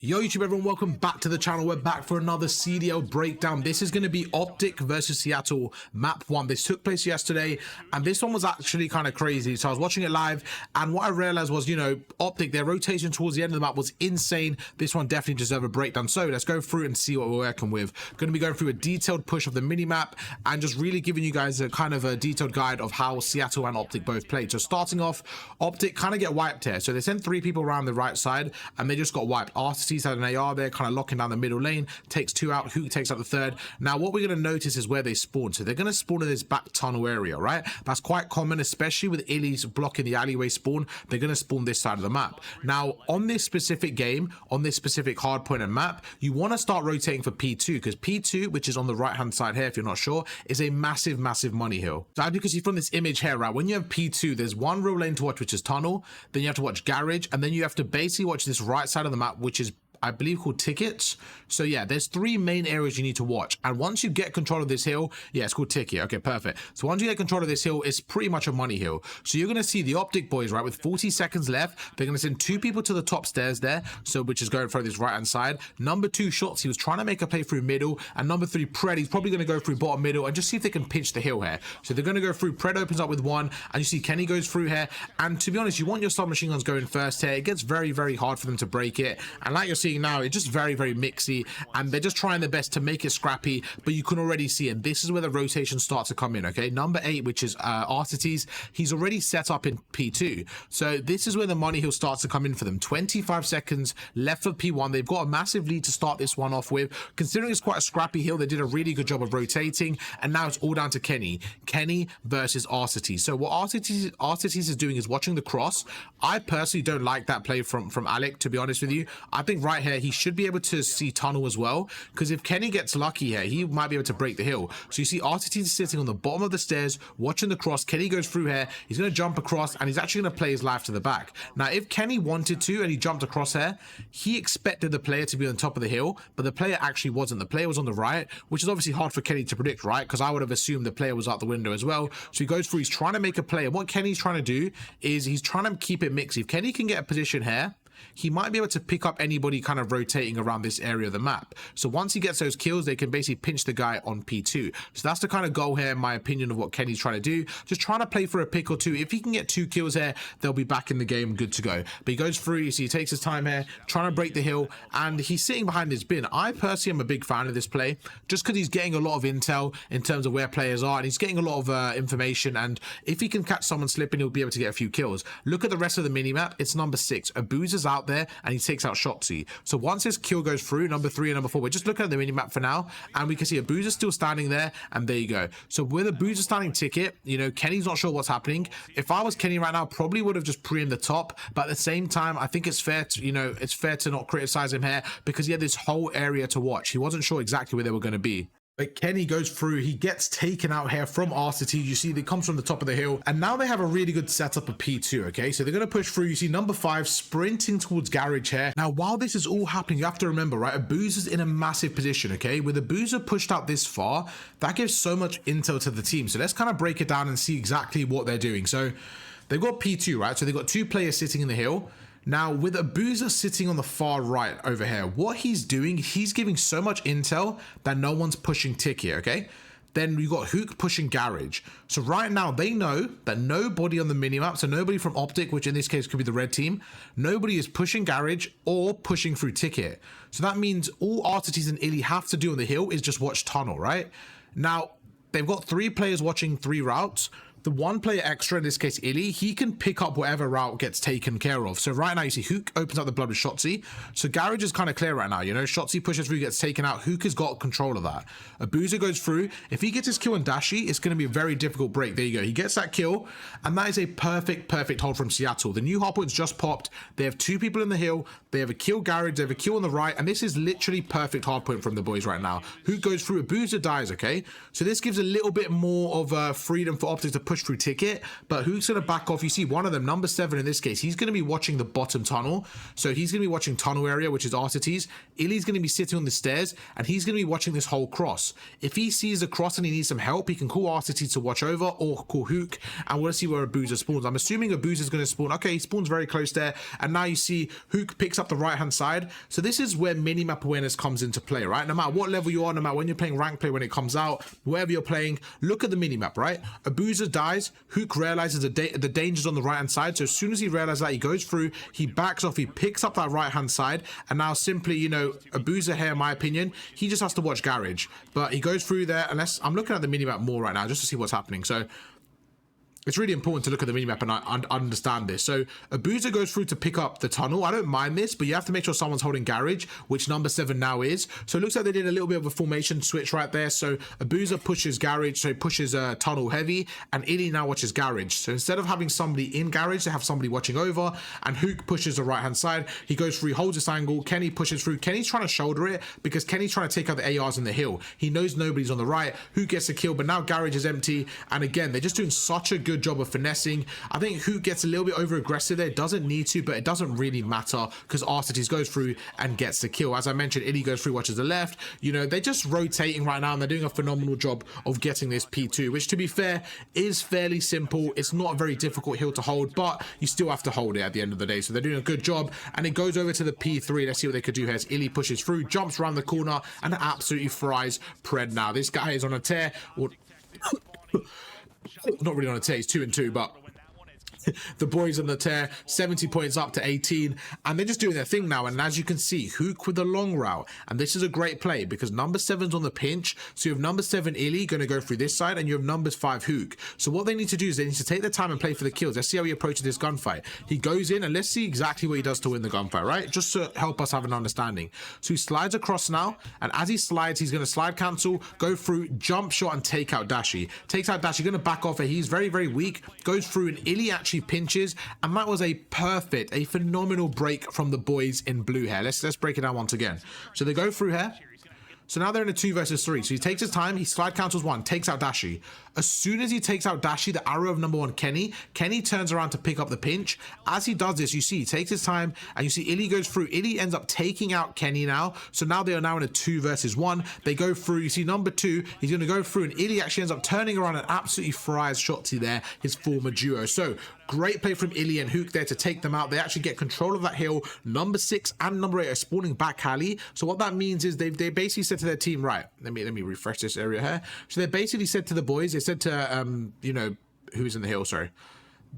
Yo YouTube everyone, welcome back to the channel. We're back for another CDL breakdown. This is going to be Optic versus Seattle map 1. This took place yesterday and this one was actually kind of crazy. So I was watching it live and what I realized was, Optic, their rotation towards the end of the map was insane. This one definitely deserved a breakdown. So let's go through and see what we're working with. Going to be going through a detailed push of the mini map and just really giving you guys a kind of a detailed guide of how Seattle and Optic both played. So starting off, Optic kind of get wiped here. So they sent 3 people around the right side and they just got wiped. RTT's had an AR there, kind of locking down the middle lane, takes 2 out, Hook takes out the 3rd. Now what we're going to notice is where they spawn. So they're going to spawn in this back tunnel area, right? That's quite common, especially with Illy's blocking the alleyway spawn. They're going to spawn this side of the map. Now on this specific game, on this specific hardpoint and map, you want to start rotating for P2 because P2, which is on the right hand side here if you're not sure, is a massive money hill. So as you can see from this image here, right, when you have P2, there's one real lane to watch, which is tunnel, then you have to watch garage, and then you have to basically watch this right side of the map, which is I believe called tickets. So yeah, there's 3 main areas you need to watch. And once you get control of this hill, yeah, it's called ticket. Okay, perfect. So once you get control of this hill, it's pretty much a money hill. So you're going to see the Optic boys, right, with 40 seconds left. They're going to send 2 people to the top stairs there. So which is going for this right hand side. Number 2 shots, he was trying to make a play through middle. And number 3 Pred, he's probably going to go through bottom middle and just see if they can pinch the hill here. So they're going to go through. Pred opens up with 1 and you see Kenny goes through here. And to be honest, you want your submachine guns going first here. It gets very hard for them to break it. And like you're seeing now, it's just very mixy and they're just trying their best to make it scrappy, but you can already see, and this is where the rotation starts to come in. Okay, number 8, which is RTT's, he's already set up in P2, so this is where the money hill starts to come in for them. 25 seconds left for P1. They've got a massive lead to start this one off with. Considering it's quite a scrappy hill, they did a really good job of rotating, and now it's all down to Kenny versus RTT. So what RTT is doing is watching the cross. I personally don't like that play from Alec, to be honest with you. I think right here he should be able to see tunnel as well, because if Kenny gets lucky here, he might be able to break the hill. So you see RTT is sitting on the bottom of the stairs watching the cross. Kenny goes through here, he's going to jump across and he's actually going to play his life to the back. Now if Kenny wanted to and he jumped across here, he expected the player to be on top of the hill, but the player actually wasn't. The player was on the right, which is obviously hard for Kenny to predict, right? Because I would have assumed the player was out the window as well. So he goes through, he's trying to make a play, and what Kenny's trying to do is he's trying to keep it mixed. If Kenny can get a position here, he might be able to pick up anybody kind of rotating around this area of the map. So once he gets those kills, they can basically pinch the guy on P2. So that's the kind of goal here, in my opinion, of what Kenny's trying to do. Just trying to play for a pick or 2. If he can get 2 kills here, they'll be back in the game, good to go. But he goes through, you see he takes his time here, trying to break the hill, and he's sitting behind his bin. I personally am a big fan of this play, just because he's getting a lot of intel in terms of where players are, and he's getting a lot of information, and if he can catch someone slipping, he'll be able to get a few kills. Look at the rest of the mini-map. It's number 6. Abuzer's out there, and he takes out Shotzi. So once his kill goes through, number 3 and number 4, we're just looking at the mini map for now, and we can see Abuzer's still standing there, and there you go. So with Abuzer standing ticket, Kenny's not sure what's happening. If I was Kenny right now, probably would have just pre-aimed the top, but at the same time, I think it's fair to, it's fair to not criticize him here, because he had this whole area to watch. He wasn't sure exactly where they were going to be. But Kenny goes through, he gets taken out here from RCT. You see, they comes from the top of the hill, and now they have a really good setup of P2, okay? So they're going to push through. You see number 5 sprinting towards garage here. Now, while this is all happening, you have to remember, right, Abuzer's in a massive position, okay? With Abuzer pushed out this far, that gives so much intel to the team. So let's kind of break it down and see exactly what they're doing. So they've got P2, right? So they've got 2 players sitting in the hill. Now, with Abuzer sitting on the far right over here, what he's doing, he's giving so much intel that no one's pushing tick here, okay? Then we got Hook pushing garage. So right now, they know that nobody on the minimap, so nobody from Optic, which in this case could be the red team, nobody is pushing garage or pushing through ticket. So that means all RTTs and Illy have to do on the hill is just watch tunnel, right? Now, they've got 3 players watching 3 routes. The 1 player extra, in this case Illy, he can pick up whatever route gets taken care of. So right now you see Hook opens up the blood with Shotzi. So garage is kind of clear right now, Shotzi pushes through, gets taken out. Hook has got control of that. Abuzer goes through. If he gets his kill on Dashi, it's going to be a very difficult break. There you go. He gets that kill, and that is a perfect hold from Seattle. The new hardpoint's just popped. They have 2 people in the hill. They have a kill garage. They have a kill on the right, and this is literally perfect hardpoint from the boys right now. Hook goes through. Abuzer dies, okay? So this gives a little bit more of freedom for Optic to push through ticket, but Hook's going to back off. You see one of them, number 7 in this case, he's going to be watching the bottom tunnel. So he's going to be watching tunnel area, which is Artetes. Illy's going to be sitting on the stairs, and he's going to be watching this whole cross. If he sees the cross and he needs some help, he can call Artetes to watch over, or call Hook, and we'll see where Abuza spawns. I'm assuming Abuza is going to spawn. Okay, he spawns very close there, and now you see Hook picks up the right-hand side. So this is where minimap awareness comes into play, right? No matter what level you are, no matter when you're playing rank play, when it comes out, wherever you're playing, look at the minimap, right? Abuza dies, Hook realizes the danger's on the right-hand side, so as soon as he realizes that, he goes through, he backs off, he picks up that right-hand side, and now simply, you know, Abuza here, in my opinion, he just has to watch Garage, but he goes through there, unless, I'm looking at the minimap more right now, just to see what's happening, so it's really important to look at the minimap and understand this. So Abuza goes through to pick up the tunnel. I don't mind this, but you have to make sure someone's holding Garage, which number 7 now is. So it looks like they did a little bit of a formation switch right there. So Abuza pushes Garage, so he pushes tunnel heavy, and Illy now watches Garage. So instead of having somebody in Garage, they have somebody watching over, and Hook pushes the right hand side. He goes through, holds this angle. Kenny pushes through. Kenny's trying to shoulder it because Kenny's trying to take out the ARs in the hill. He knows nobody's on the right. Hook gets a kill, but now Garage is empty. And again, they're just doing such a good job of finessing. I think Hook gets a little bit over aggressive there. Doesn't need to, but it doesn't really matter because Artetes goes through and gets the kill. As I mentioned, Illy goes through, watches the left. You know, they're just rotating right now, and they're doing a phenomenal job of getting this P2, which, to be fair, is fairly simple. It's not a very difficult hill to hold, but you still have to hold it at the end of the day. So they're doing a good job, and it goes over to the P3. Let's see what they could do here. As Illy pushes through, jumps around the corner, and absolutely fries Pred now. This guy is on a tear. Or not really on a tear, he's 2-2, but the boys on the tear, 70 points up to 18, and they're just doing their thing now. And as you can see, Hook with the long route, and this is a great play because number 7's on the pinch. So you have number 7 Illy going to go through this side, and you have numbers 5 Hook. So what they need to do is they need to take their time and play for the kills. Let's see how he approaches this gunfight. He goes in, and let's see exactly what he does to win the gunfight, right? Just to help us have an understanding. So he slides across now, and as he slides, he's going to slide cancel, go through, jump shot, and take out Dashi. Takes out Dashi, going to back off it. He's very, very weak. Goes through, and Illy actually pinches, and that was a phenomenal break from the boys in blue here. Let's break it down once again. So they go through here. So now they're in a 2 versus 3. So he takes his time, he slide cancels 1, takes out Dashi. As soon as he takes out Dashi, the arrow of number 1, Kenny turns around to pick up the pinch. As he does this, you see he takes his time, and you see Illy goes through. Illy ends up taking out Kenny now. So now they are now in a 2 versus 1. They go through. You see number 2, he's going to go through, and Illy actually ends up turning around and absolutely fries Shotzi there, his former duo. So great play from Illy and Hook there to take them out. They actually get control of that hill. Number 6 and number 8 are spawning back Halley. So what that means is they basically said to their team, right, let me refresh this area here. So they basically said to the boys, they said to you know, who's in the hill, sorry,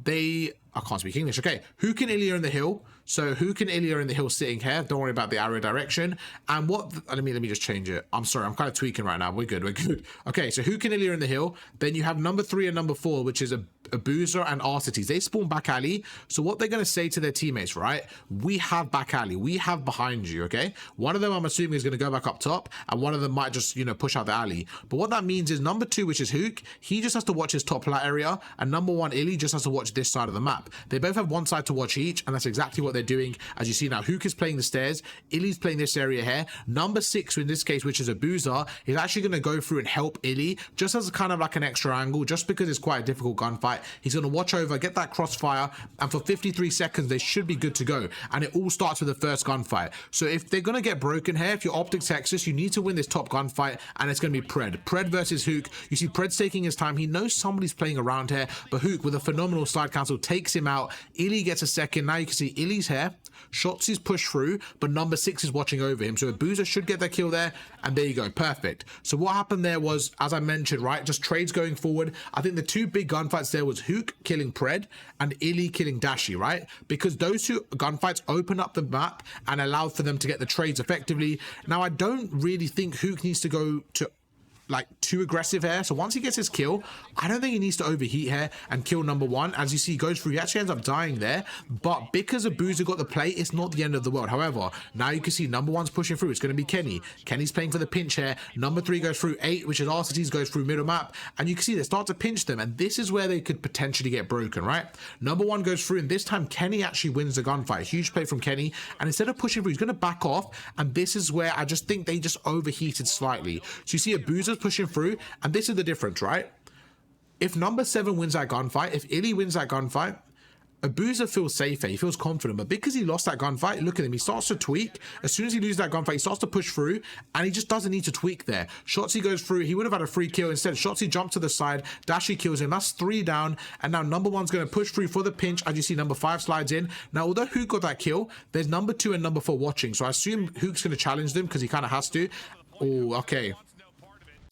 I can't speak English. Okay, Hook and Illy are in the hill. So Hook and Illy are in the hill sitting here. Don't worry about the arrow direction. And let me just change it. I'm sorry, I'm kind of tweaking right now. We're good. Okay, so Hook and Illy are in the hill. Then you have number 3 and number 4, which is a Boozer and Artetes. They spawn back alley. So what they're going to say to their teammates, right? We have back alley. We have behind you, okay? One of them, I'm assuming, is going to go back up top, and one of them might just, you know, push out the alley. But what that means is number 2, which is Hook, he just has to watch his top flat area, and number 1, Illy, just has to watch this side of the map. They both have one side to watch each, and that's exactly what they're doing. As you see now, Hook is playing the stairs, Illy's playing this area here. Number 6, in this case, which is a Boozer, is actually going to go through and help Illy, just as kind of like an extra angle, just because it's quite a difficult gunfight. He's going to watch over, get that crossfire, and for 53 seconds, they should be good to go. And it all starts with the first gunfight. So if they're going to get broken here, if you're Optic Texas, you need to win this top gunfight, and it's going to be Pred versus Hook. You see Pred's taking his time. He knows somebody's playing around here, but Hook, with a phenomenal slide cancel, takes him out. Illy gets a second. Now you can see Illy's here. Shotzi's pushed through, but number 6 is watching over him. So a Boozer should get their kill there, and there you go. Perfect. So what happened there was, as I mentioned, right, just trades going forward. I think the 2 big gunfights there was Hook killing Pred and Illy killing Dashi, right? Because those 2 gunfights open up the map and allow for them to get the trades effectively. Now, I don't really think Hook needs to go to like too aggressive here. So once he gets his kill, I don't think he needs to overheat here and kill number 1. As you see, he goes through, he actually ends up dying there, but because Abuza got the play, it's not the end of the world. However, now you can see number 1's pushing through. It's going to be Kenny. Kenny's playing for the pinch here. Number 3 goes through, 8, which is Artetes, goes through middle map, and you can see they start to pinch them, and this is where they could potentially get broken, right? Number 1 goes through, and this time Kenny actually wins the gunfight. Huge play from Kenny, and instead of pushing through, he's going to back off, and this is where I just think they just overheated slightly. So you see Abuza's pushing through, and this is the difference, right? if number 7 wins that gunfight, if Illy wins that gunfight, Abuza feels safer, he feels confident, but because he lost that gunfight, look at him, he starts to tweak. As soon as he loses that gunfight, he starts to push through, and he just doesn't need to tweak there. Shotzi goes through, he would have had a free kill. Instead, Shotzi jumps to the side, Dashi kills him, that's 3 down, and now number 1's going to push through for the pinch, as you see number 5 slides in. Now, although Hook got that kill, there's number 2 and number 4 watching, so I assume Hook's going to challenge them, because he kind of has to. Oh, okay.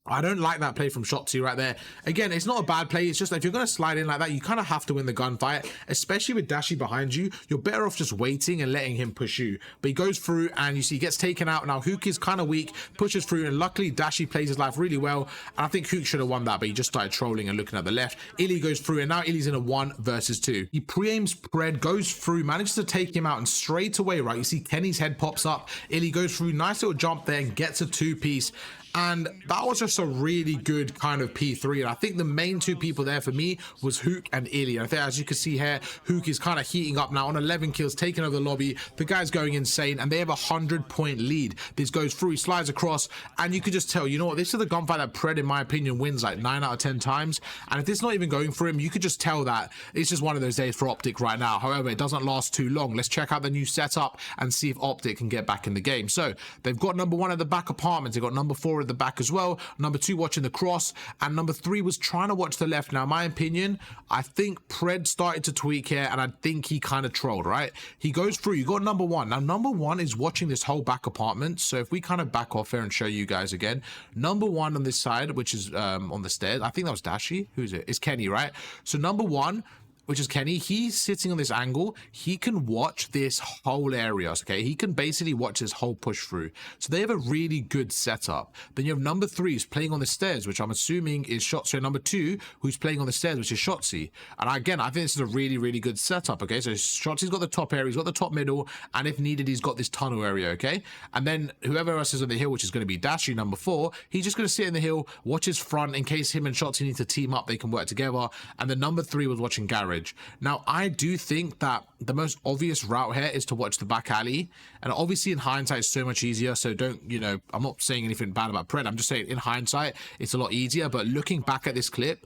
I don't like that play from Shotzi right there. Again, it's not a bad play. It's just if you're going to slide in like that, you kind of have to win the gunfight, especially with Dashi behind you. You're better off just waiting and letting him push you. But he goes through and you see he gets taken out. Now Hook is kind of weak, pushes through, and luckily Dashi plays his life really well. And I think Hook should have won that, but he just started trolling and looking at the left. Illy goes through, and now Illy's in a 1 versus 2. He pre-aims Pred, goes through, manages to take him out, and straight away, right, you see Kenny's head pops up. Illy goes through, nice little jump there, and gets a 2-piece. And that was just a really good kind of P3. And I think the main 2 people there for me was Hook and Illy. And I think, as you can see here, Hook is kind of heating up now on 11 kills, taking over the lobby. The guy's going insane, and they have a 100-point lead. This goes through, he slides across, and you could just tell, you know what, this is the gunfight that Pred, in my opinion, wins like 9 out of 10 times. And if it's not even going for him, you could just tell that it's just one of those days for Optic right now. However, it doesn't last too long. Let's check out the new setup and see if Optic can get back in the game. So they've got number 1 at the back apartments. They've got number 4 at the back as well, number 2 watching the cross, and number 3 was trying to watch the left. Now, in my opinion, I think Pred started to tweak here, and I think he kind of trolled, right? He goes through, you got number 1. Now, number 1 is watching this whole back apartment. So if we kind of back off here and show you guys again, number 1 on this side, which is on the stairs, I think that was Dashi. Who's it? It's Kenny, right? So number 1, which is Kenny, he's sitting on this angle. He can watch this whole area, okay? He can basically watch this whole push through. So they have a really good setup. Then you have number 3 who's playing on the stairs, which I'm assuming is Shotzi, and number 2 who's playing on the stairs, which is Shotzi. And again, I think this is a really, really good setup, okay? So Shotzi's got the top area, he's got the top middle, and if needed, he's got this tunnel area, okay? And then whoever else is on the hill, which is going to be Dashi, number 4, he's just going to sit in the hill, watch his front in case him and Shotzi need to team up, they can work together. And then number 3 was watching Garage. Now, I do think that the most obvious route here is to watch the back alley. And obviously, in hindsight, it's so much easier. So don't, you know, I'm not saying anything bad about Pred. I'm just saying in hindsight, it's a lot easier. But looking back at this clip,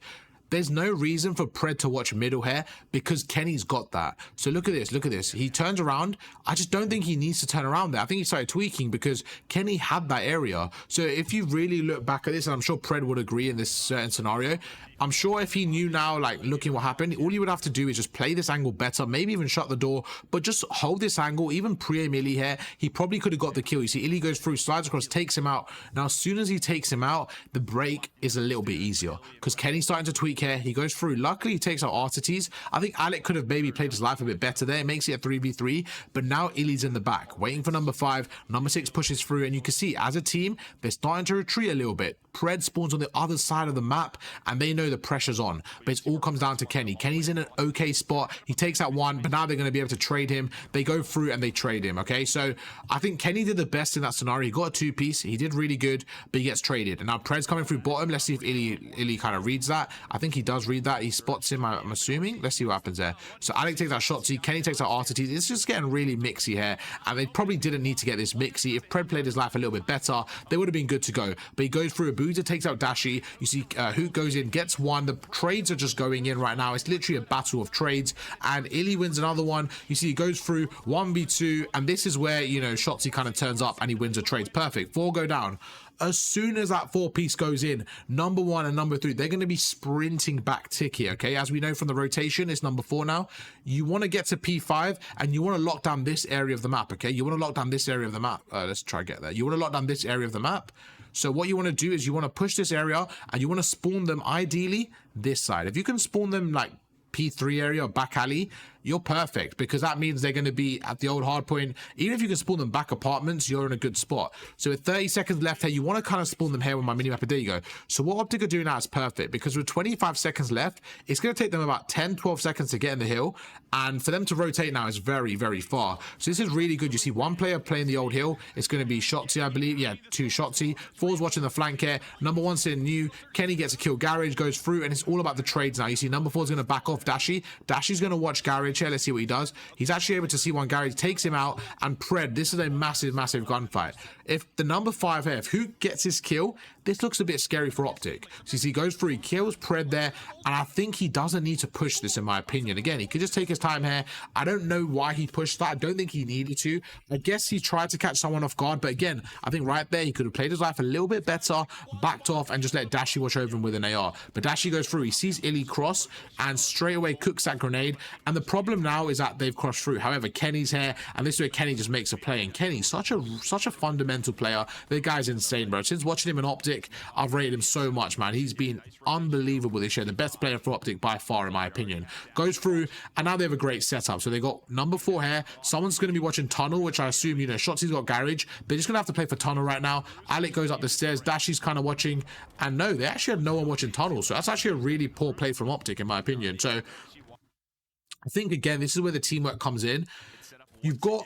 there's no reason for Pred to watch middle here because Kenny's got that. So look at this, look at this. He turns around. I just don't think he needs to turn around there. I think he started tweaking because Kenny had that area. So if you really look back at this, and I'm sure Pred would agree in this certain scenario, I'm sure if he knew now, like looking what happened, all you would have to do is just play this angle better, maybe even shut the door, but just hold this angle, even pre-aim Illy here. He probably could have got the kill. You see, Illy goes through, slides across, takes him out. Now, as soon as he takes him out, the break is a little bit easier because Kenny's starting to tweak here. He goes through. Luckily, he takes out Artites. I think Alec could have maybe played his life a bit better there. It makes it a 3v3, but now Illy's in the back, waiting for number 5. Number 6 pushes through, and you can see as a team, they're starting to retreat a little bit. Pred spawns on the other side of the map, and they know the pressure's on. But it all comes down to Kenny. Kenny's in an okay spot. He takes out 1, but now they're going to be able to trade him. They go through and they trade him, okay? So I think Kenny did the best in that scenario. He got a 2-piece. He did really good, but he gets traded. And now Pred's coming through bottom. Let's see if Illy kind of reads that. I think he does read that. He spots him, I'm assuming. Let's see what happens there. So Alec takes out Shotzi. Kenny takes out Artites. It's just getting really mixy here, and they probably didn't need to get this mixy. If Pred played his life a little bit better, they would have been good to go. But he goes through. Abuza takes out Dashi. You see Hook goes in, gets 1. The trades are just going in right now. It's literally a battle of trades, and Illy wins another one. You see he goes through 1v2, and this is where, you know, Shotzi kind of turns up and he wins a trade. Perfect. 4 go down. As soon as that 4-piece goes in, number 1 and number 3, they're going to be sprinting back tick here, okay? As we know from the rotation, it's number 4 now. You want to get to P5, and you want to lock down this area of the map, okay? You want to lock down this area of the map. Let's try to get there. You want to lock down this area of the map. So what you want to do is you want to push this area, and you want to spawn them ideally this side. If you can spawn them like P3 area or back alley, you're perfect, because that means they're going to be at the old hardpoint. Even if you can spawn them back apartments, you're in a good spot. So with 30 seconds left here, you want to kind of spawn them here with my minimap. There you go. So what Optic are doing now is perfect, because with 25 seconds left, it's going to take them about 10-12 seconds to get in the hill, and for them to rotate now is very, very far. So this is really good. You see 1 player playing the old hill. It's going to be Shotzi, I believe. Yeah, 2 Shotzi. 4's watching the flank here. Number 1's sitting new. Kenny gets a kill. Garage goes through, and it's all about the trades now. You see number 4's going to back off Dashi. Dashi's going to watch Garage. garage here. Let's see what he does. He's actually able to see one garage, takes him out, and Pred, this is a massive gunfight. If the number 5 here, if who gets his kill, this looks a bit scary for Optic. So you see, he goes through, he kills Pred there, and I think he doesn't need to push this, in my opinion. Again, he could just take his time here. I don't know why he pushed that. I don't think he needed to. I guess he tried to catch someone off guard, but again, I think right there, he could have played his life a little bit better, backed off, and just let Dashi watch over him with an AR. But Dashi goes through, he sees Illy cross, and straight away cooks that grenade. And the problem now is that they've crossed through. However, Kenny's here, and this is where Kenny just makes a play. And Kenny, such a fundamental player. The guy's insane, bro. Since watching him in Optic, I've rated him so much, man. He's been unbelievable this year. The best player for Optic by far, in my opinion. Goes through, and now they have a great setup. So they got number 4 here. Someone's going to be watching Tunnel, which I assume, you know, Shotzi's got Garage. They're just going to have to play for Tunnel right now. Alec goes up the stairs. Dashi's kind of watching, and no, they actually had no one watching Tunnel. So that's actually a really poor play from Optic, in my opinion. So I think, again, this is where the teamwork comes in. You've got,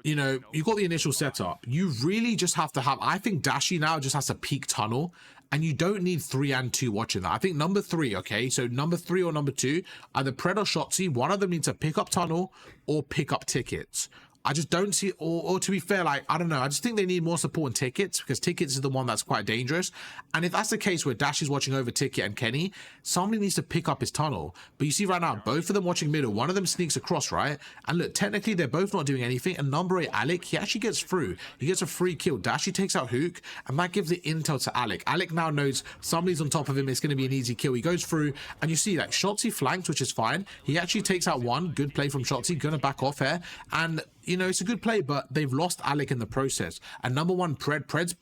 you know, you've got the initial setup. You really just have to have, I think Dashi now just has to peek Tunnel, and you don't need 3 and 2 watching that. I think number 3, okay, so number 3 or number 2, either Pred or Shotzi, one of them needs to pick up Tunnel or pick up tickets. I just don't see, or to be fair, like, I don't know, I just think they need more support in tickets, because tickets is the one that's quite dangerous. And if that's the case where Dash is watching over Ticket and Kenny, somebody needs to pick up his Tunnel. But you see right now, both of them watching middle, one of them sneaks across, right? And look, technically they're both not doing anything, and number 8, Alec, he actually gets through. He gets a free kill. Dashi takes out Hook, and that gives the intel to Alec. Alec now knows somebody's on top of him, it's going to be an easy kill. He goes through, and you see, like, Shotzi flanks, which is fine. He actually takes out one. Good play from Shotzi, gonna back off here, and you know, it's a good play, but they've lost Alec in the process. And number 1, Pred's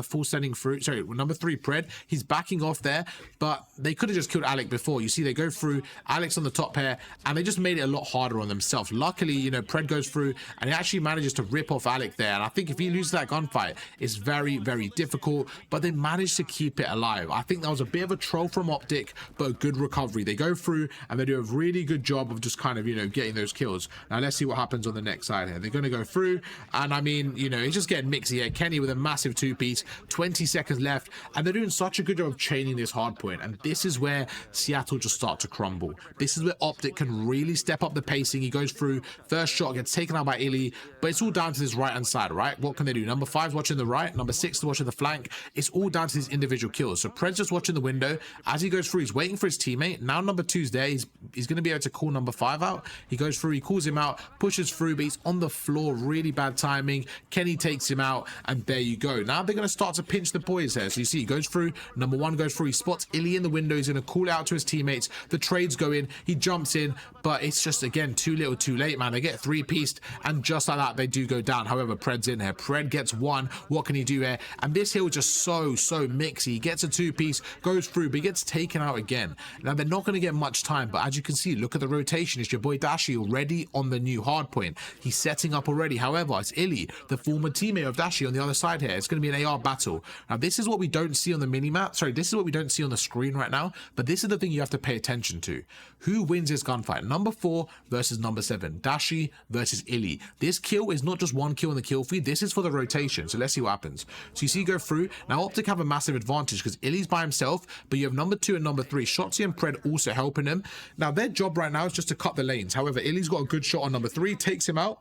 full sending through. Sorry, number 3, Pred, he's backing off there, but they could have just killed Alec before. You see, they go through, Alec's on the top here, and they just made it a lot harder on themselves. Luckily, you know, Pred goes through, and he actually manages to rip off Alec there. And I think if he loses that gunfight, it's very, very difficult, but they managed to keep it alive. I think that was a bit of a troll from Optic, but a good recovery. They go through, and they do a really good job of just kind of, you know, getting those kills. Now, let's see what happens on the next side here. They're going to go through, and I mean, you know, it's just getting mixy here. Kenny with a massive 2-piece, 20 seconds left, and they're doing such a good job of chaining this hard point. And this is where Seattle just start to crumble. This is where Optic can really step up the pacing. He goes through, first shot gets taken out by Illy, but it's all down to this right hand side, right? What can they do? Number 5's watching the right, number 6 is watching the flank. It's all down to these individual kills. So Pred's just watching the window as he goes through. He's waiting for his teammate. Now number 2's there. He's going to be able to call number 5 out. He goes through, he calls him out, pushes through, but he's on the floor. Really bad timing. Kenny takes him out, and there you go. Now they're going to start to pinch the boys here. So you see, he goes through, number 1 goes through, he spots Illy in the window, he's going to call out to his teammates, the trades go in, he jumps in, but it's just, again, too little too late, man. They get 3-pieced, and just like that, they do go down. However, Pred's in here. Pred gets 1. What can he do here? And this hill just so mixy. He gets a 2-piece, goes through, but he gets taken out again. Now they're not going to get much time, but as you can see, look at the rotation. It's your boy Dashi already on the new hard point. He's setting up already. However, it's Illy, the former teammate of Dashi, on the other side here. It's going to be an AR battle. Now, this is what we don't see on the minimap. Sorry, this is what we don't see on the screen right now, but this is the thing you have to pay attention to. Who wins this gunfight? Number 4 versus number 7. Dashi versus Illy. This kill is not just one kill in the kill feed. This is for the rotation. So let's see what happens. So you see, go through. Now, Optic have a massive advantage because Illy's by himself, but you have number 2 and number 3. Shotzi and Pred also helping him. Now, their job right now is just to cut the lanes. However, Illy's got a good shot on number 3, takes him out,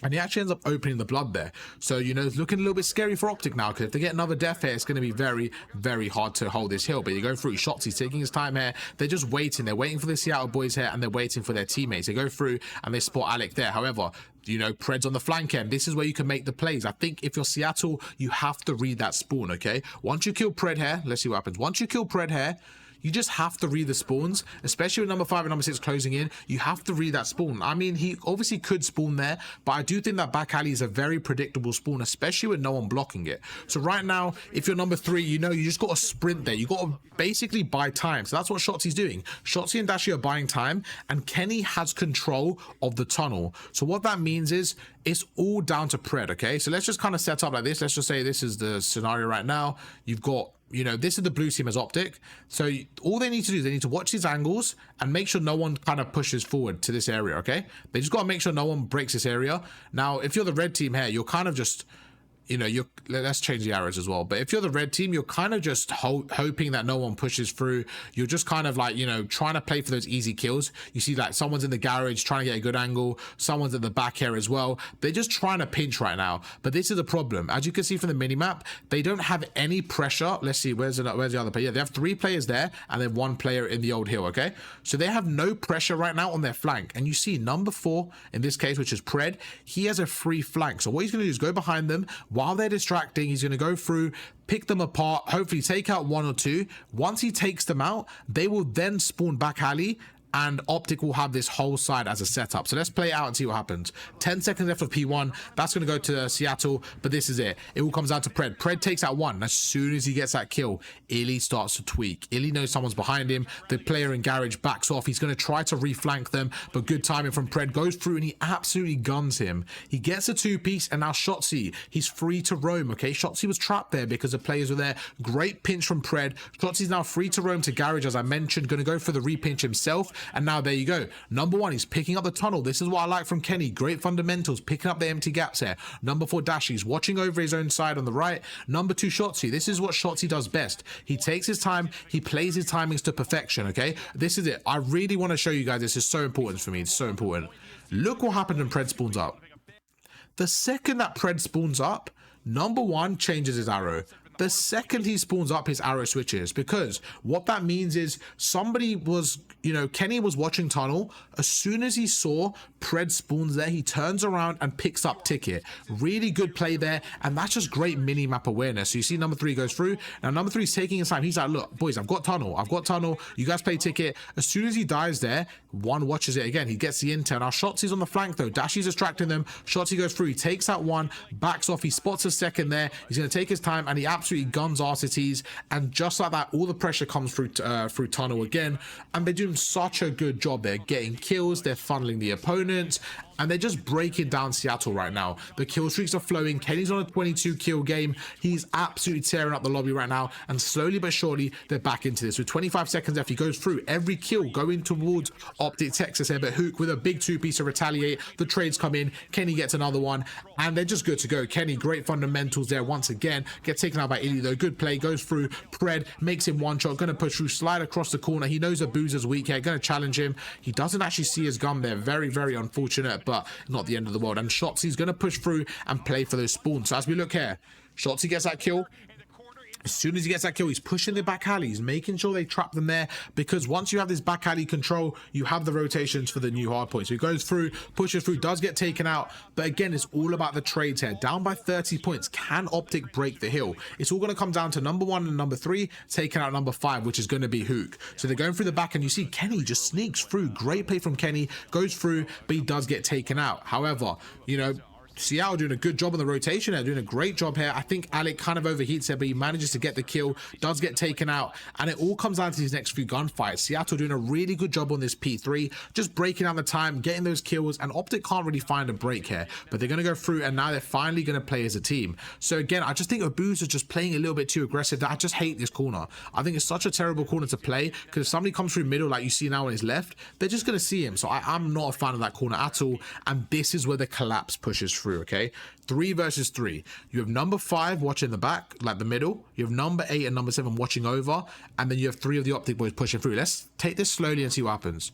and he actually ends up opening the blood there. So, you know, it's looking a little bit scary for Optic now, because if they get another death here, it's going to be very, very hard to hold this hill. But you go through shots, he's taking his time here. They're just waiting. They're waiting for the Seattle boys here, and they're waiting for their teammates. They go through, and they spot Alec there. However, you know, Pred's on the flank end. This is where you can make the plays. I think if you're Seattle, you have to read that spawn, okay? Once you kill Pred here, let's see what happens. Once you kill Pred here, you just have to read the spawns, especially with number 5 and number 6 closing in. You have to read that spawn. I mean, he obviously could spawn there, but I do think that back alley is a very predictable spawn, especially with no one blocking it. So right now, if you're number 3, you know, you just got to sprint there. You got to basically buy time. So that's what Shotzi's doing. Shotzi and Dashi are buying time, and Kenny has control of the tunnel. So what that means is it's all down to Pred, okay? So let's just kind of set up like this. Let's just say this is the scenario right now. You've got, you know, this is the blue team as Optic. So all they need to do is they need to watch these angles and make sure no one kind of pushes forward to this area, okay? They just got to make sure no one breaks this area. Now, if you're the red team here, you're kind of just, you know, let's change the arrows as well. But if you're the red team, you're kind of just hoping that no one pushes through. You're just kind of like, you know, trying to play for those easy kills. You see like someone's in the garage trying to get a good angle. Someone's at the back here as well. They're just trying to pinch right now. But this is the problem. As you can see from the mini map, they don't have any pressure. Let's see, where's the other player? Yeah, they have 3 players there and then 1 player in the old hill, okay? So they have no pressure right now on their flank. And you see number 4 in this case, which is Pred, he has a free flank. So what he's going to do is go behind them while they're distracting. He's going to go through, pick them apart, hopefully take out 1 or 2. Once he takes them out, they will then spawn back alley, and Optic will have this whole side as a setup. So let's play it out and see what happens. 10 seconds left of P1. That's going to go to Seattle, but this is it. It all comes down to Pred. Pred takes out 1. As soon as he gets that kill, Illy starts to tweak. Illy knows someone's behind him. The player in garage backs off. He's going to try to reflank them, but good timing from Pred. Goes through and he absolutely guns him. He gets a 2-piece, and now Shotzi, he's free to roam, okay? Shotzi was trapped there because the players were there. Great pinch from Pred. Shotzi's now free to roam to garage, as I mentioned. Going to go for the repinch himself. And now there you go. Number 1, he's picking up the tunnel. This is what I like from Kenny. Great fundamentals, picking up the empty gaps here. Number 4, Dashi's watching over his own side on the right. Number 2, Shotzi. This is what Shotzi does best. He takes his time. He plays his timings to perfection, okay? This is it. I really want to show you guys. This is so important for me. It's so important. Look what happened when Pred spawns up. The second that Pred spawns up, number 1 changes his arrow. The second he spawns up, his arrow switches, because what that means is somebody was, you know, Kenny was watching tunnel. As soon as he saw Pred spawns there, he turns around and picks up ticket. Really good play there, and that's just great mini map awareness. So you see number 3 goes through. Now number 3 is taking his time. He's like, look, boys, I've got tunnel. You guys play ticket. As soon as he dies there, 1 watches it again. He gets the intel. Now Shotzi's on the flank though. Dashi's distracting them. Shotzi goes through. He takes out 1, backs off. He spots a second there. He's going to take his time, and he absolutely guns RCTs, and just like that, all the pressure comes through tunnel again, and they're doing such a good job. They're getting kills, they're funneling the opponents, and they're just breaking down Seattle right now. The kill streaks are flowing. Kenny's on a 22 kill game. He's absolutely tearing up the lobby right now, and slowly but surely they're back into this. With 25 seconds left, he goes through every kill going towards Optic Texas here, but Hook with a big 2-piece to retaliate. The trades come in. Kenny gets another one, and they're just good to go. Kenny, great fundamentals there once again. Gets taken out by Illy though. Good play, goes through. Pred makes him 1 shot, gonna push through, slide across the corner. He knows Abuzer's weak here, gonna challenge him. He doesn't actually see his gun there. Very, very unfortunate, but not the end of the world. And Shotzi's gonna push through and play for those spawns. So as we look here, Shotzi gets that kill. As soon as he gets that kill, he's pushing the back alley. He's making sure they trap them there, because once you have this back alley control, you have the rotations for the new hardpoint. So he goes through, pushes through, does get taken out. But again, it's all about the trades here. Down by 30 points. Can Optic break the hill? It's all going to come down to number 1 and number 3 taking out number 5, which is going to be Hook. So they're going through the back, and you see Kenny just sneaks through. Great play from Kenny. Goes through, but he does get taken out. However, you know, Seattle doing a good job on the rotation. They're doing a great job here. I think Alec kind of overheats there, but he manages to get the kill, does get taken out, and it all comes down to these next few gunfights. Seattle doing a really good job on this P3, just breaking down the time, getting those kills, and Optic can't really find a break here, but they're going to go through, and now they're finally going to play as a team. So again, I just think Abuz is just playing a little bit too aggressive. I just hate this corner. I think it's such a terrible corner to play, because if somebody comes through middle like you see now on his left, they're just going to see him. So I'm not a fan of that corner at all, and this is where the collapse pushes through. Okay, 3 versus 3. You have number 5 watching the back, like the middle. You have number 8 and number 7 watching over, and then you have 3 of the Optic boys pushing through. Let's take this slowly and see what happens.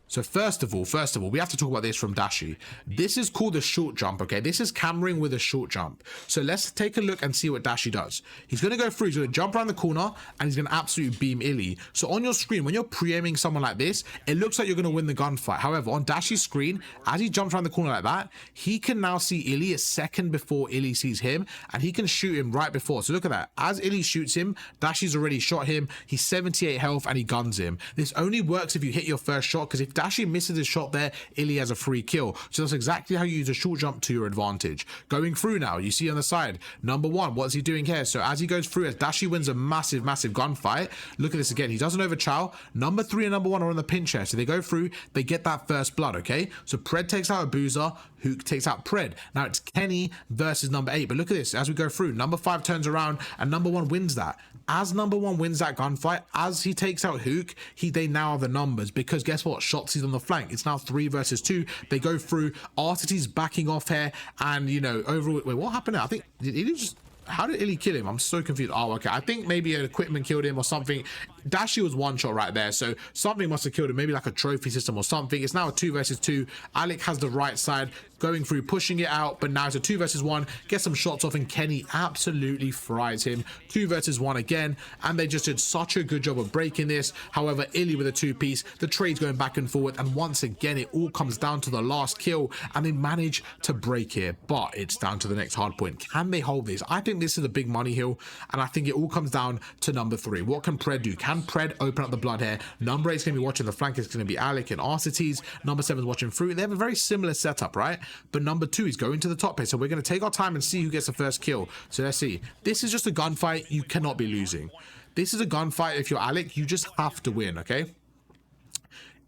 So first of all, we have to talk about this from Dashi. This is called a short jump, okay? This is cammering with a short jump. So let's take a look and see what Dashi does. He's going to go through, he's going to jump around the corner, and he's going to absolutely beam Illy. So on your screen, when you're pre-aiming someone like this, it looks like you're going to win the gunfight. However, on Dashi's screen, as he jumps around the corner like that, he can now see Illy a second before Illy sees him, and he can shoot him right before. So look at that. As Illy shoots him, Dashi's already shot him. He's 78 health, and he guns him. This only works if you hit your first shot, because if Dashi misses his shot there, Illy has a free kill. So that's exactly how you use a short jump to your advantage. Going through now, you see on the side, number 1, what's he doing here? So as he goes through, as Dashi wins a massive gunfight, look at this again. He doesn't overchow. Number 3 and number 1 are on the pinch here. So they go through, they get that first blood, okay? So Pred takes out Abuzer, Hook takes out Pred. Now it's Kenny versus number 8. But look at this, as we go through, number 5 turns around and number 1 wins that. as number one wins that gunfight, as he takes out Hook, they now have the numbers, because guess what? Shotzi's on the flank. It's now 3 versus 2. They go through. Arteti's backing off here, and you know, wait, what happened now? I think did he just, how did Illy kill him? I'm so confused. Oh, okay. I think maybe an equipment killed him or something. Dashi was one shot right there, so something must have killed him, maybe like a trophy system or something. It's now a 2 versus 2. Alec has the right side, going through, pushing it out, but now it's a 2 versus 1. Gets some shots off, and Kenny absolutely fries him. 2 versus 1 again, and they just did such a good job of breaking this. However, Illy with a 2-piece, the trade's going back and forward, and once again it all comes down to the last kill, and they manage to break here. But it's down to the next hard point. Can they hold this? I think this is a big money hill, and I think it all comes down to number 3. What can Pred do? Can Pred open up the blood here? Number 8 is going to be watching the flank. It's going to be Alec and Arcetes. Number 7 is watching through. They have a very similar setup, right? But number 2 is going to the top here, so we're going to take our time and see who gets the first kill. So let's see. This is just a gunfight. You cannot be losing. This is a gunfight. If you're Alec, you just have to win, okay?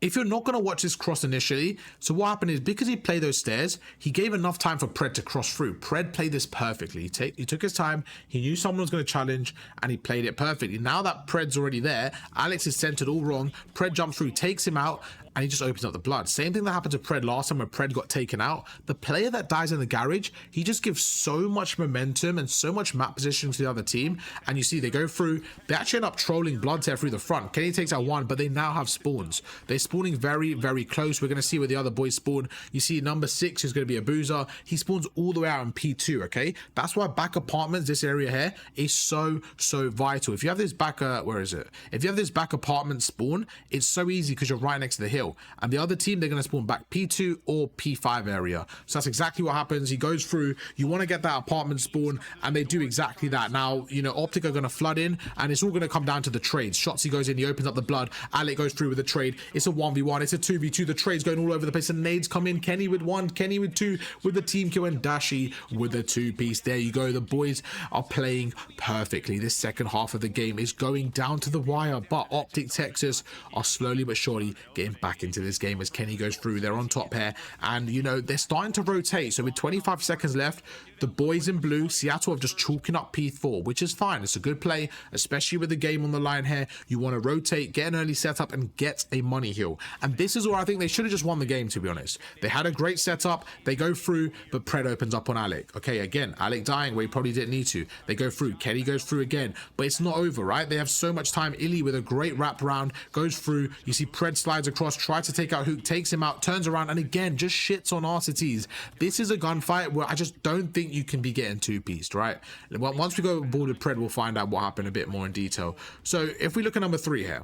If you're not going to watch this cross initially, so what happened is, because he played those stairs, he gave enough time for Pred to cross through. Pred played this perfectly. He took his time, he knew someone was going to challenge, and he played it perfectly. Now that Pred's already there, Alex is centered all wrong. Pred jumps through, takes him out, and he just opens up the blood. Same thing that happened to Pred last time, where Pred got taken out. The player that dies in the garage, he just gives so much momentum and so much map position to the other team. And you see they go through, they actually end up trolling bloods here through the front. Kenny takes out 1, but they now have spawns. They're spawning very, very close. We're going to see where the other boys spawn. You see number 6 is going to be a boozer. He spawns all the way out in P2, okay? That's why back apartments, this area here, is so vital. If you have this back, where is it? If you have this back apartment spawn, it's so easy because you're right next to the hill. And the other team, they're going to spawn back P2 or P5 area. So that's exactly what happens. He goes through. You want to get that apartment spawn, and they do exactly that. Now, you know, Optic are going to flood in, and it's all going to come down to the trades. Shotzi goes in, he opens up the blood. Alec goes through with the trade. It's a 1v1. It's a 2v2. The trade's going all over the place, and nades come in. Kenny with 1, Kenny with 2, with the team kill, and Dashi with the 2-piece. There you go. The boys are playing perfectly. This second half of the game is going down to the wire, but Optic Texas are slowly but surely getting back into this game as Kenny goes through. They're on top here, and you know, they're starting to rotate. So with 25 seconds left, the boys in blue, Seattle, are just chalking up P4, which is fine. It's a good play, especially with the game on the line here. You want to rotate, get an early setup, and get a money heal. And this is where I think they should have just won the game, to be honest. They had a great setup. They go through, but Pred opens up on Alec. Okay, again, Alec dying where he probably didn't need to. They go through. Kenny goes through again, but it's not over, right? They have so much time. Illy with a great wrap round goes through. You see Pred slides across, tries to take out Hook, takes him out, turns around, and again, just shits on Arcetes. This is a gunfight where I just don't think you can be getting 2-pieced, right? Once we go board with Pred, we'll find out what happened a bit more in detail. So if we look at number 3 here,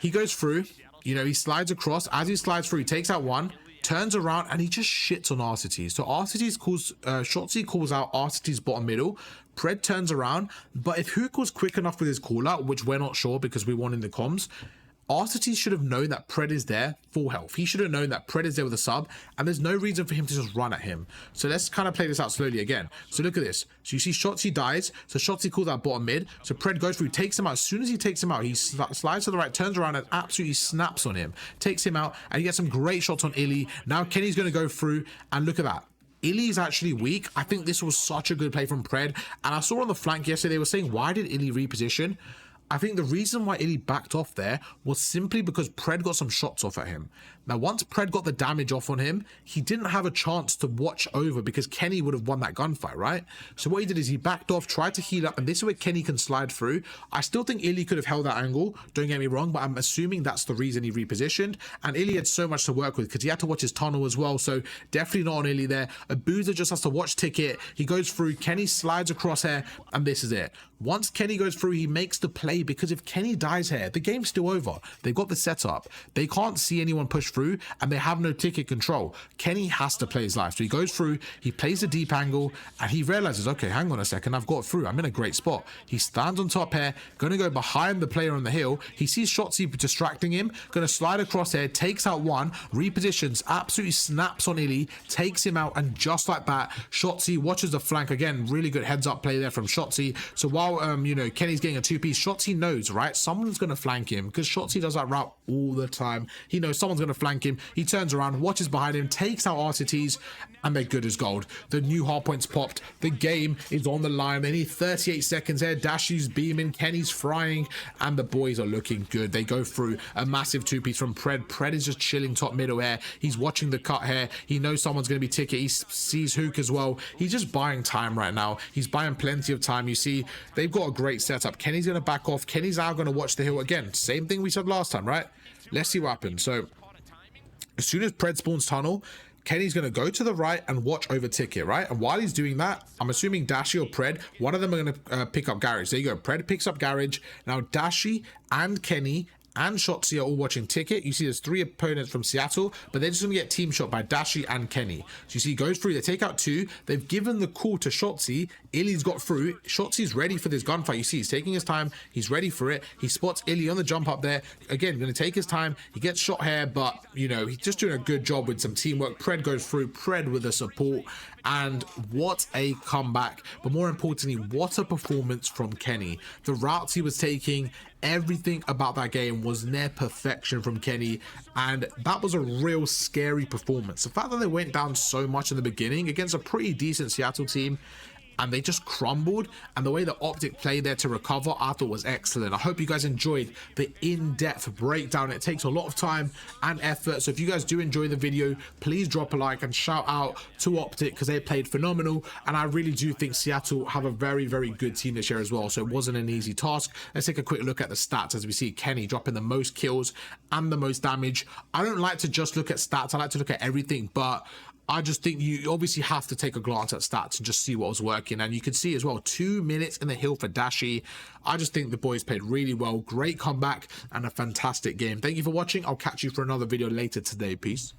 he goes through, you know, he slides across. As he slides through, he takes out 1, turns around, and he just shits on Arcetes. So Arcetes calls, Shotzi calls out Arcetes bottom middle. Pred turns around, but if Hook was quick enough with his call out, which we're not sure because we won in the comms, Arcetes should have known that Pred is there full health. He should have known that Pred is there with a sub, and there's no reason for him to just run at him. So let's kind of play this out slowly again. So look at this. So you see Shotzi dies. So Shotzi calls out bottom mid. So Pred goes through, takes him out. As soon as he takes him out, he slides to the right, turns around, and absolutely snaps on him. Takes him out, and he gets some great shots on Illy. Now Kenny's going to go through, and look at that. Illy is actually weak. I think this was such a good play from Pred. And I saw on the flank yesterday, they were saying, why did Illy reposition? I think the reason why Illy backed off there was simply because Pred got some shots off at him. Now, once Pred got the damage off on him, he didn't have a chance to watch over because Kenny would have won that gunfight, right? So what he did is he backed off, tried to heal up, and this is where Kenny can slide through. I still think Illy could have held that angle, don't get me wrong, but I'm assuming that's the reason he repositioned. And Illy had so much to work with because he had to watch his tunnel as well, so definitely not on Illy there. A Boozer just has to watch ticket. He goes through, Kenny slides across here, and this is it. Once Kenny goes through, he makes the play because if Kenny dies here, the game's still over. They've got the setup. They can't see anyone push through, and they have no ticket control. Kenny has to play his life. So he goes through, he plays a deep angle, and he realizes, okay, hang on a second, I've got through. I'm in a great spot. He stands on top here, going to go behind the player on the hill. He sees Shotzi distracting him, going to slide across here, takes out 1, repositions, absolutely snaps on Illy, takes him out, and just like that, Shotzi watches the flank again. Really good heads up play there from Shotzi. So while how, you know, Kenny's getting a two-piece. Shotzi knows, right? Someone's going to flank him because Shotzi does that route all the time. He knows someone's going to flank him. He turns around, watches behind him, takes out RTTs, and they're good as gold. The new hardpoint's popped. The game is on the line. They need 38 seconds here. Dashy's beaming, Kenny's frying, and the boys are looking good. They go through a massive two-piece from Pred. Pred is just chilling top middle here. He's watching the cut here. He knows someone's going to be ticket. He sees Hook as well. He's just buying time right now. He's buying plenty of time. You see, they've got a great setup. Kenny's going to back off. Kenny's now going to watch the hill again. Same thing we said last time, right? Let's see what happens. So as soon as Pred spawns tunnel, Kenny's going to go to the right and watch over ticket, right? And while he's doing that, I'm assuming Dashy or Pred, one of them are going to pick up garage. There you go. Pred picks up garage. Now Dashy and Kenny and Shotzi are all watching ticket. You see there's 3 opponents from Seattle, but they're just going to get team shot by Dashy and Kenny. So you see he goes through, they take out 2. They've given the call to Shotzi. Illy's got through. Shotzi's ready for this gunfight. You see he's taking his time. He's ready for it. He spots Illy on the jump up there. Again, going to take his time. He gets shot here, but, you know, he's just doing a good job with some teamwork. Pred goes through. Pred with the support. And what a comeback. But more importantly, what a performance from Kenny. The routes he was taking, everything about that game was near perfection from Kenny, and that was a real scary performance. The fact that they went down so much in the beginning against a pretty decent Seattle team and they just crumbled, and the way that Optic played there to recover, I thought was excellent. I hope you guys enjoyed the in-depth breakdown. It takes a lot of time and effort, so if you guys do enjoy the video, please drop a like and shout out to Optic because they played phenomenal, and I really do think Seattle have a very, very good team this year as well, so it wasn't an easy task. Let's take a quick look at the stats as we see Kenny dropping the most kills and the most damage. I don't like to just look at stats, I like to look at everything, but I just think you obviously have to take a glance at stats and just see what was working. And you can see as well, 2 minutes in the hill for Dashy. I just think the boys played really well. Great comeback and a fantastic game. Thank you for watching. I'll catch you for another video later today. Peace.